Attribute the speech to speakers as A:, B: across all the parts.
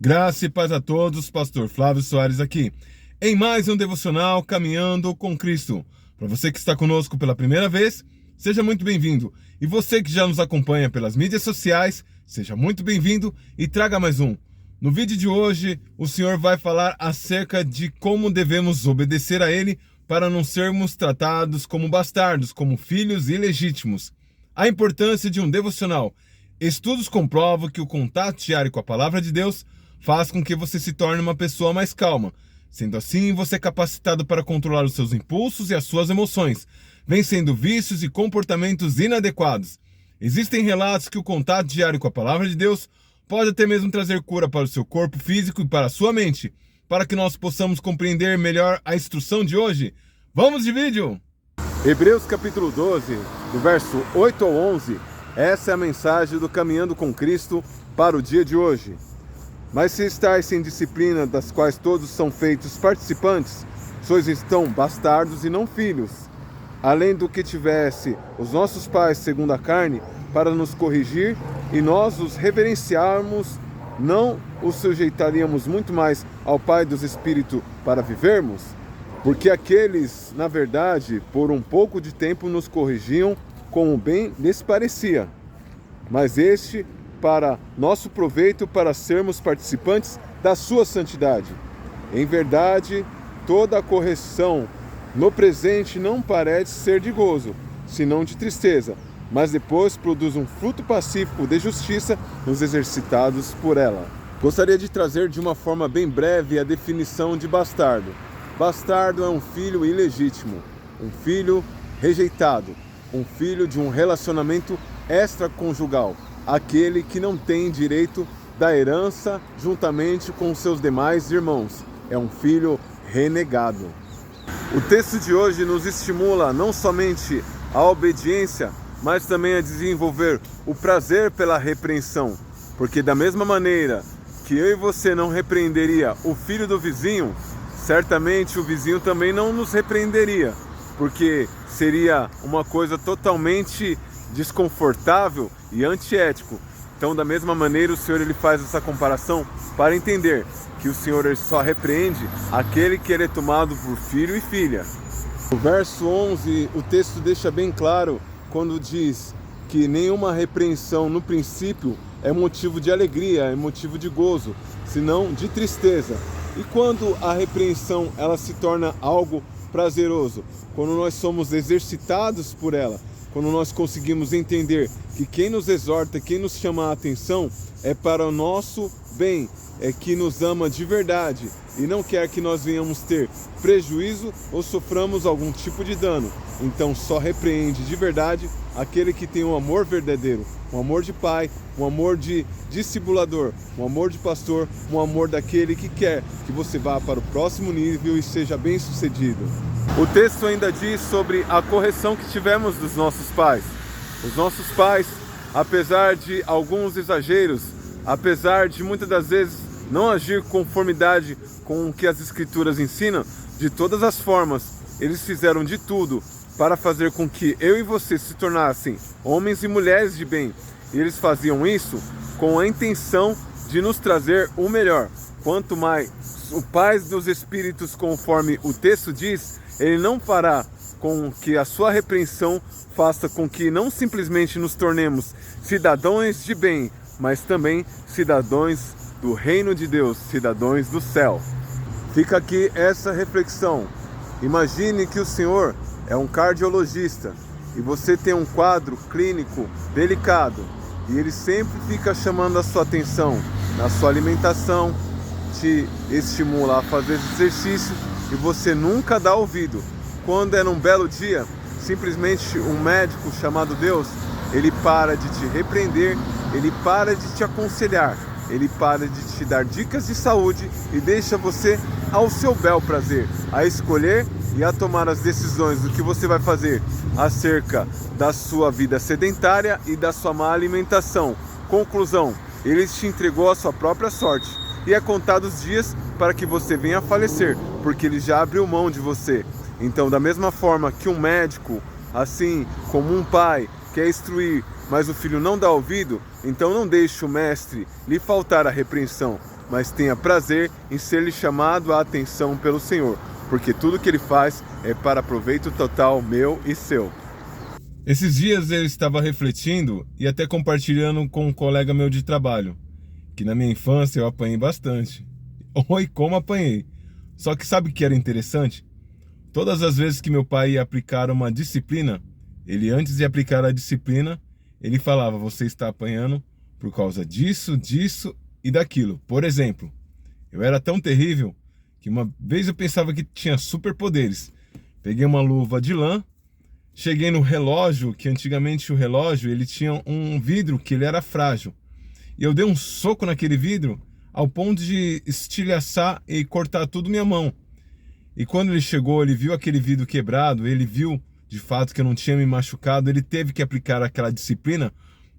A: Graça e paz a todos, Pastor Flávio Soares aqui, em mais um devocional Caminhando com Cristo. Para você que está conosco pela primeira vez, seja muito bem-vindo. E você que já nos acompanha pelas mídias sociais, seja muito bem-vindo e traga mais um. No vídeo de hoje, o Senhor vai falar acerca de como devemos obedecer a Ele para não sermos tratados como bastardos, como filhos ilegítimos. A importância de um devocional. Estudos comprovam que o contato diário com a Palavra de Deus faz com que você se torne uma pessoa mais calma. Sendo assim, você é capacitado para controlar os seus impulsos e as suas emoções, vencendo vícios e comportamentos inadequados. Existem relatos que o contato diário com a Palavra de Deus pode até mesmo trazer cura para o seu corpo físico e para a sua mente. Para que nós possamos compreender melhor a instrução de hoje, vamos de vídeo! Hebreus capítulo 12, do verso 8 ao 11, essa é a mensagem do Caminhando com Cristo para o dia de hoje. Mas se estáis sem disciplina, das quais todos são feitos participantes, sois então bastardos e não filhos. Além do que tivesse os nossos pais segundo a carne, para nos corrigir, e nós os reverenciarmos, não os sujeitaríamos muito mais ao Pai dos Espíritos para vivermos? Porque aqueles, na verdade, por um pouco de tempo nos corrigiam como bem lhes parecia. Mas este, para nosso proveito, para sermos participantes da sua santidade. Em verdade, toda a correção no presente não parece ser de gozo, senão de tristeza, mas depois produz um fruto pacífico de justiça nos exercitados por ela. Gostaria de trazer de uma forma bem breve a definição de bastardo. Bastardo é um filho ilegítimo, um filho rejeitado, um filho de um relacionamento extraconjugal, aquele que não tem direito da herança juntamente com seus demais irmãos. É um filho renegado. O texto de hoje nos estimula não somente a obediência, mas também a desenvolver o prazer pela repreensão. Porque da mesma maneira que eu e você não repreenderia o filho do vizinho, certamente o vizinho também não nos repreenderia, porque seria uma coisa totalmente desconfortável e antiético. Então, da mesma maneira, o Senhor ele faz essa comparação para entender que o Senhor ele só repreende aquele que ele é tomado por filho e filha. No verso 11, o texto deixa bem claro quando diz que nenhuma repreensão no princípio é motivo de alegria, é motivo de gozo, senão de tristeza. E quando a repreensão ela se torna algo prazeroso, quando nós somos exercitados por ela, quando nós conseguimos entender que quem nos exorta, quem nos chama a atenção é para o nosso bem, é que nos ama de verdade e não quer que nós venhamos ter prejuízo ou soframos algum tipo de dano. Então só repreende de verdade aquele que tem um amor verdadeiro, um amor de pai, um amor de discipulador, um amor de pastor, um amor daquele que quer que você vá para o próximo nível e seja bem sucedido. O texto ainda diz sobre a correção que tivemos dos nossos pais. Os nossos pais, apesar de alguns exageros, apesar de muitas das vezes não agir conformidade com o que as Escrituras ensinam, de todas as formas, eles fizeram de tudo para fazer com que eu e você se tornassem homens e mulheres de bem. E eles faziam isso com a intenção de nos trazer o melhor. Quanto mais o Pai dos Espíritos, conforme o texto diz, ele não fará com que a sua repreensão faça com que não simplesmente nos tornemos cidadãos de bem, mas também cidadãos do reino de Deus, cidadãos do céu. Fica aqui essa reflexão. Imagine que o Senhor é um cardiologista e você tem um quadro clínico delicado e ele sempre fica chamando a sua atenção na sua alimentação, te estimula a fazer exercício e você nunca dá ouvido. Quando é num belo dia, simplesmente um médico chamado Deus, ele para de te repreender, ele para de te aconselhar, ele para de te dar dicas de saúde e deixa você ao seu bel prazer, a escolher e a tomar as decisões do que você vai fazer acerca da sua vida sedentária e da sua má alimentação. Conclusão, ele te entregou a sua própria sorte e é contado os dias para que você venha a falecer, porque ele já abriu mão de você. Então, da mesma forma que um médico, assim como um pai, quer instruir, mas o filho não dá ouvido, então não deixe o mestre lhe faltar a repreensão. mas tenha prazer em ser-lhe chamado a atenção pelo Senhor, porque tudo que ele faz é para proveito total meu e seu. Esses dias eu estava refletindo e até compartilhando com um colega meu de trabalho, que na minha infância eu apanhei bastante. Oi, como apanhei! Só que sabe o que era interessante? Todas as vezes que meu pai ia aplicar uma disciplina, ele antes de aplicar a disciplina, ele falava: você está apanhando por causa disso, disso e daquilo. Por exemplo, eu era tão terrível que uma vez eu pensava que tinha superpoderes. Peguei uma luva de lã, cheguei no relógio, que antigamente o relógio ele tinha um vidro que ele era frágil. E eu dei um soco naquele vidro ao ponto de estilhaçar e cortar tudo minha mão. E quando ele chegou, ele viu aquele vidro quebrado, ele viu de fato que eu não tinha me machucado, ele teve que aplicar aquela disciplina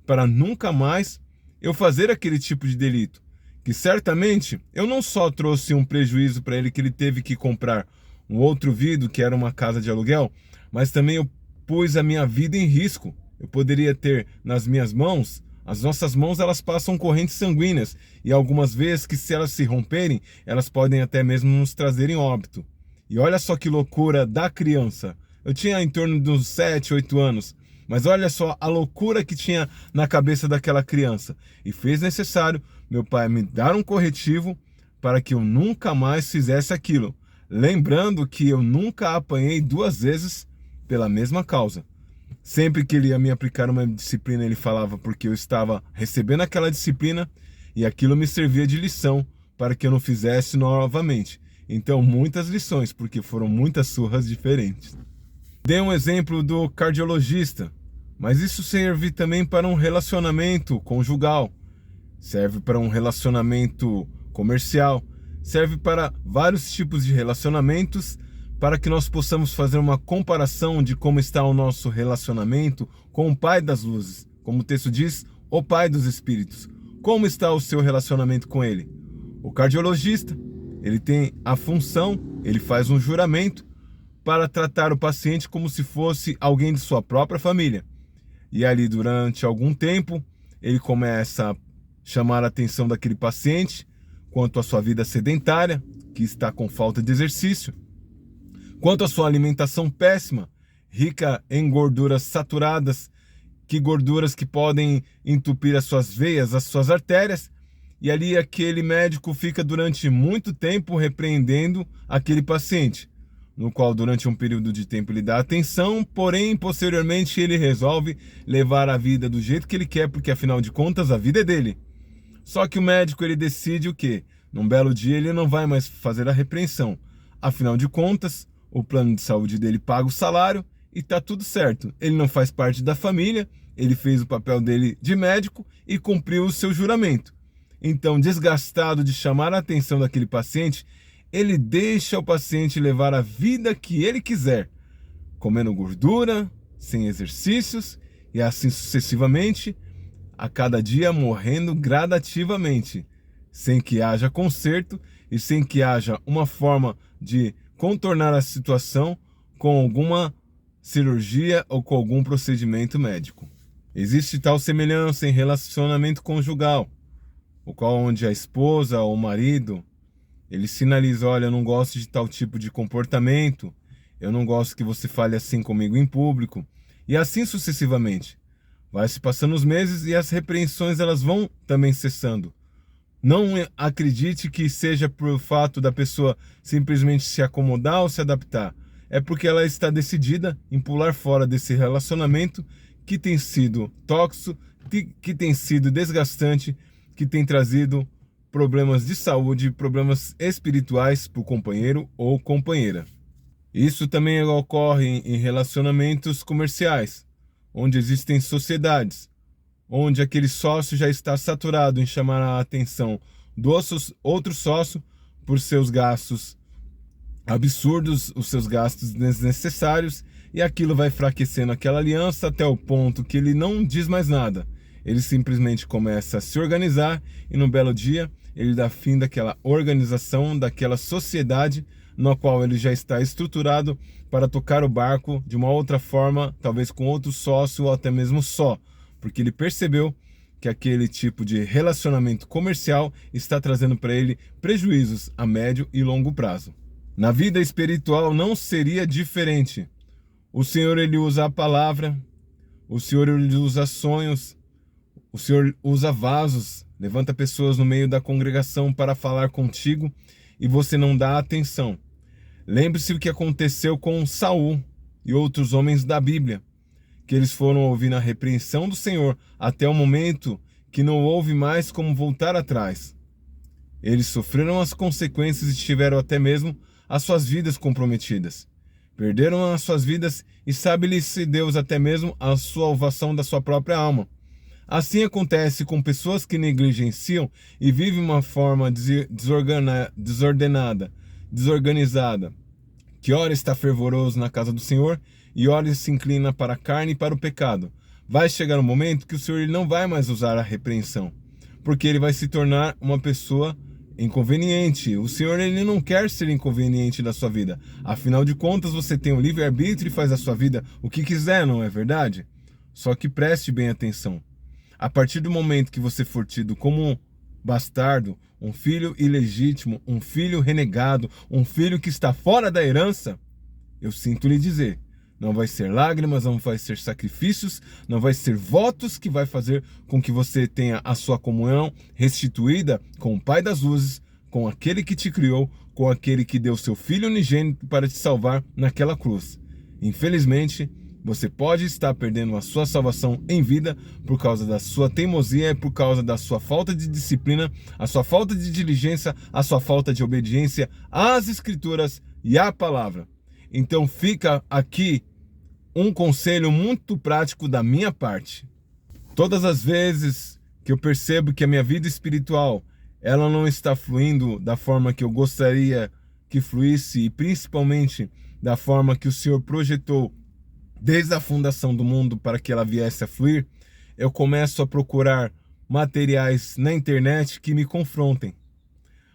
A: para nunca mais eu fazer aquele tipo de delito. Que certamente eu não só trouxe um prejuízo para ele, que ele teve que comprar um outro vidro, que era uma casa de aluguel, mas também eu pus a minha vida em risco. Eu poderia ter nas minhas mãos, as nossas mãos elas passam correntes sanguíneas, e algumas vezes que se elas se romperem, elas podem até mesmo nos trazerem óbito. E olha só que loucura da criança. Eu tinha em torno de uns 7, 8 anos, mas olha só a loucura que tinha na cabeça daquela criança. E fez necessário meu pai me dar um corretivo para que eu nunca mais fizesse aquilo. Lembrando que eu nunca apanhei 2 vezes pela mesma causa. Sempre que ele ia me aplicar uma disciplina, ele falava porque eu estava recebendo aquela disciplina e aquilo me servia de lição para que eu não fizesse novamente. Então, muitas lições, porque foram muitas surras diferentes. Dei um exemplo do cardiologista, mas isso serve também para um relacionamento conjugal, serve para um relacionamento comercial, serve para vários tipos de relacionamentos, para que nós possamos fazer uma comparação de como está o nosso relacionamento com o Pai das Luzes. Como o texto diz, o Pai dos Espíritos. Como está o seu relacionamento com Ele? O cardiologista, ele tem a função, ele faz um juramento para tratar o paciente como se fosse alguém de sua própria família. E ali, durante algum tempo, ele começa a chamar a atenção daquele paciente quanto à sua vida sedentária, que está com falta de exercício, quanto à sua alimentação péssima, rica em gorduras saturadas, gorduras que podem entupir as suas veias, as suas artérias, e ali aquele médico fica durante muito tempo repreendendo aquele paciente, no qual durante um período de tempo ele dá atenção, porém posteriormente ele resolve levar a vida do jeito que ele quer, porque afinal de contas a vida é dele. Só que o médico ele decide o quê? Num belo dia ele não vai mais fazer a repreensão, afinal de contas o plano de saúde dele paga o salário e tá tudo certo. Ele não faz parte da família, ele fez o papel dele de médico e cumpriu o seu juramento. Então, desgastado de chamar a atenção daquele paciente, ele deixa o paciente levar a vida que ele quiser, comendo gordura, sem exercícios e assim sucessivamente, a cada dia morrendo gradativamente, sem que haja conserto e sem que haja uma forma de contornar a situação com alguma cirurgia ou com algum procedimento médico. Existe tal semelhança em relacionamento conjugal, o qual onde a esposa ou o marido, ele sinaliza: olha, eu não gosto de tal tipo de comportamento, eu não gosto que você fale assim comigo em público, e assim sucessivamente. Vai se passando os meses e as repreensões elas vão também cessando. Não acredite que seja por fato da pessoa simplesmente se acomodar ou se adaptar. É porque ela está decidida em pular fora desse relacionamento que tem sido tóxico, que tem sido desgastante, que tem trazido problemas de saúde, problemas espirituais para o companheiro ou companheira. Isso também ocorre em relacionamentos comerciais, onde existem sociedades, onde aquele sócio já está saturado em chamar a atenção do outro sócio por seus gastos absurdos, os seus gastos desnecessários, e aquilo vai enfraquecendo aquela aliança até o ponto que ele não diz mais nada. Ele simplesmente começa a se organizar e num belo dia ele dá fim daquela organização, daquela sociedade na qual ele já está estruturado para tocar o barco de uma outra forma, talvez com outro sócio ou até mesmo só, porque ele percebeu que aquele tipo de relacionamento comercial está trazendo para ele prejuízos a médio e longo prazo. Na vida espiritual não seria diferente. O Senhor, ele usa a palavra, o Senhor, ele usa sonhos, o Senhor usa vasos, levanta pessoas no meio da congregação para falar contigo e você não dá atenção. Lembre-se o que aconteceu com Saul e outros homens da Bíblia, que eles foram ouvir a repreensão do Senhor até o momento que não houve mais como voltar atrás. Eles sofreram as consequências e tiveram até mesmo as suas vidas comprometidas. Perderam as suas vidas e sabe-lhe-se Deus até mesmo a salvação da sua própria alma. Assim acontece com pessoas que negligenciam e vivem uma forma desordenada, desorganizada, que ora está fervoroso na casa do Senhor e ora se inclina para a carne e para o pecado. Vai chegar um momento que o Senhor não vai mais usar a repreensão, porque ele vai se tornar uma pessoa inconveniente. O Senhor, ele não quer ser inconveniente da sua vida. Afinal de contas, você tem o livre-arbítrio e faz a sua vida o que quiser, não é verdade? Só que preste bem atenção. A partir do momento que você for tido como um bastardo, um filho ilegítimo, um filho renegado, um filho que está fora da herança, eu sinto lhe dizer, não vai ser lágrimas, não vai ser sacrifícios, não vai ser votos que vai fazer com que você tenha a sua comunhão restituída com o Pai das luzes, com aquele que te criou, com aquele que deu seu Filho unigênito para te salvar naquela cruz. Infelizmente, você pode estar perdendo a sua salvação em vida por causa da sua teimosia, por causa da sua falta de disciplina, a sua falta de diligência, a sua falta de obediência às Escrituras e à palavra. Então fica aqui um conselho muito prático da minha parte. Todas as vezes que eu percebo que a minha vida espiritual ela não está fluindo da forma que eu gostaria que fluísse e principalmente da forma que o Senhor projetou desde a fundação do mundo para que ela viesse a fluir, eu começo a procurar materiais na internet que me confrontem.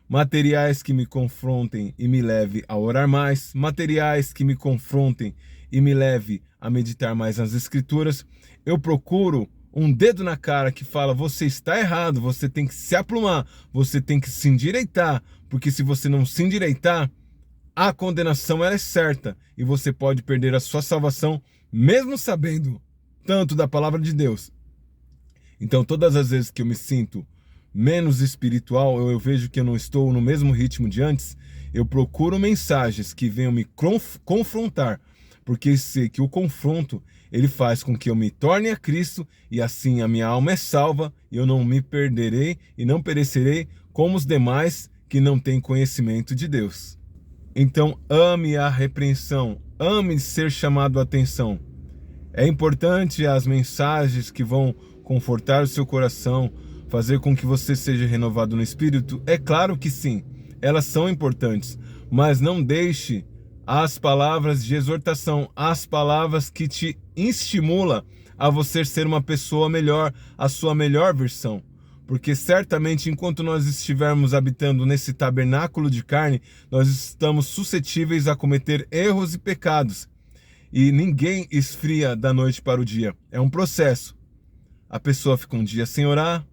A: Materiais que me confrontem e me leve a orar mais, materiais que me confrontem e me leve a meditar mais nas Escrituras. Eu procuro um dedo na cara que fala, você está errado, você tem que se aplumar, você tem que se endireitar, porque se você não se endireitar, a condenação ela é certa e você pode perder a sua salvação, mesmo sabendo tanto da palavra de Deus. Então, todas as vezes que eu me sinto menos espiritual, eu vejo que eu não estou no mesmo ritmo de antes, eu procuro mensagens que venham me confrontar, porque sei que o confronto, ele faz com que eu me torne a Cristo, e assim a minha alma é salva, e eu não me perderei e não perecerei como os demais que não têm conhecimento de Deus. Então ame a repreensão, ame ser chamado a atenção. É importante as mensagens que vão confortar o seu coração, fazer com que você seja renovado no Espírito? É claro que sim, elas são importantes, mas não deixe as palavras de exortação, as palavras que te estimulam a você ser uma pessoa melhor, a sua melhor versão. Porque certamente enquanto nós estivermos habitando nesse tabernáculo de carne, nós estamos suscetíveis a cometer erros e pecados. E ninguém esfria da noite para o dia, é um processo. A pessoa fica um dia sem orar,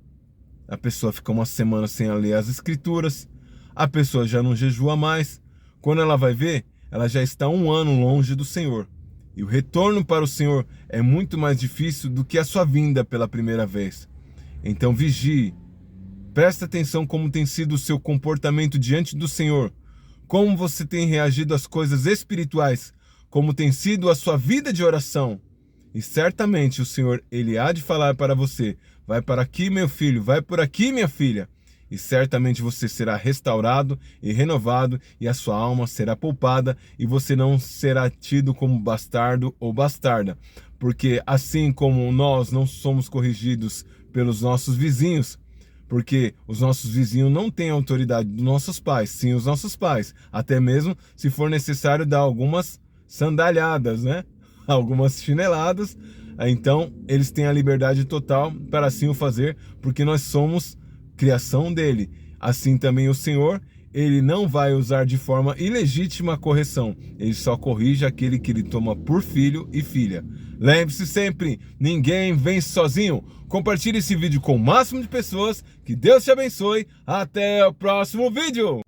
A: a pessoa fica uma semana sem ler as Escrituras, a pessoa já não jejua mais. Quando ela vai ver, ela já está 1 ano longe do Senhor. E o retorno para o Senhor é muito mais difícil do que a sua vinda pela primeira vez. Então vigie, presta atenção como tem sido o seu comportamento diante do Senhor, como você tem reagido às coisas espirituais, como tem sido a sua vida de oração. E certamente o Senhor, ele há de falar para você, vai para aqui meu filho, vai por aqui minha filha. E certamente você será restaurado e renovado e a sua alma será poupada e você não será tido como bastardo ou bastarda. Porque assim como nós não somos corrigidos pelos nossos vizinhos, porque os nossos vizinhos não têm autoridade dos nossos pais, sim os nossos pais, até mesmo se for necessário dar algumas sandalhadas, né? Algumas chineladas, então eles têm a liberdade total para assim o fazer, porque nós somos criação dele. Assim também o Senhor, ele não vai usar de forma ilegítima a correção. Ele só corrige aquele que ele toma por filho e filha. Lembre-se sempre, ninguém vence sozinho. Compartilhe esse vídeo com o máximo de pessoas. Que Deus te abençoe. Até o próximo vídeo.